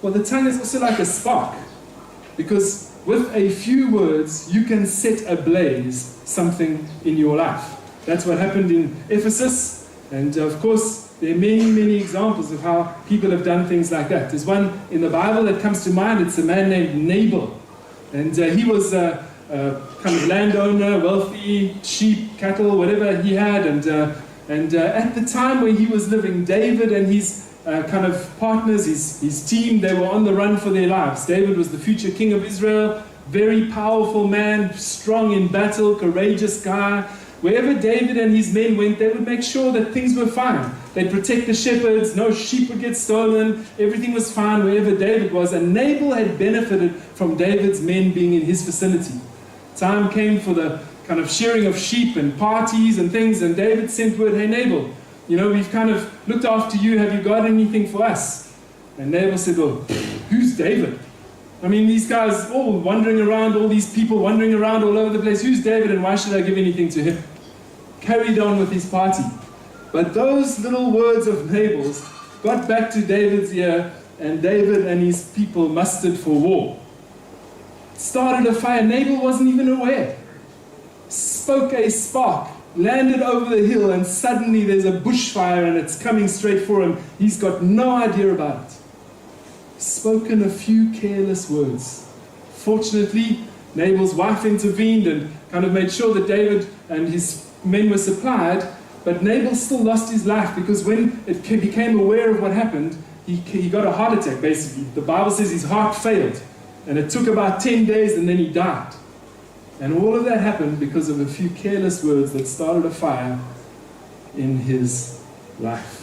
Well, the tongue is also like a spark, because with a few words, you can set ablaze something in your life. That's what happened in Ephesus, and of course, there are many, many examples of how people have done things like that. There's one in the Bible that comes to mind. It's a man named Nabal, and he was a kind of landowner, wealthy, sheep, cattle, whatever he had, and at the time when he was living, David and his kind of partners, his team, they were on the run for their lives. David was the future king of Israel, very powerful man, strong in battle, courageous guy. Wherever David and his men went, they would make sure that things were fine. They'd protect the shepherds, no sheep would get stolen, everything was fine wherever David was. And Nabal had benefited from David's men being in his vicinity. Time came for the kind of shearing of sheep and parties and things, and David sent word, hey Nabal, we've kind of looked after you, have you got anything for us? And Nabal said, well, who's David? I mean, these guys all wandering around, all these people wandering around all over the place, who's David and why should I give anything to him? Carried on with his party. But those little words of Nabal's got back to David's ear, and David and his people mustered for war. Started a fire. Nabal wasn't even aware. Spoke a spark, landed over the hill, and suddenly there's a bushfire and it's coming straight for him. He's got no idea about it. Spoken a few careless words. Fortunately, Nabal's wife intervened and kind of made sure that David and his men were supplied, but Nabal still lost his life because when it became aware of what happened, he got a heart attack, basically. The Bible says his heart failed, and it took about 10 days and then he died. And all of that happened because of a few careless words that started a fire in his life.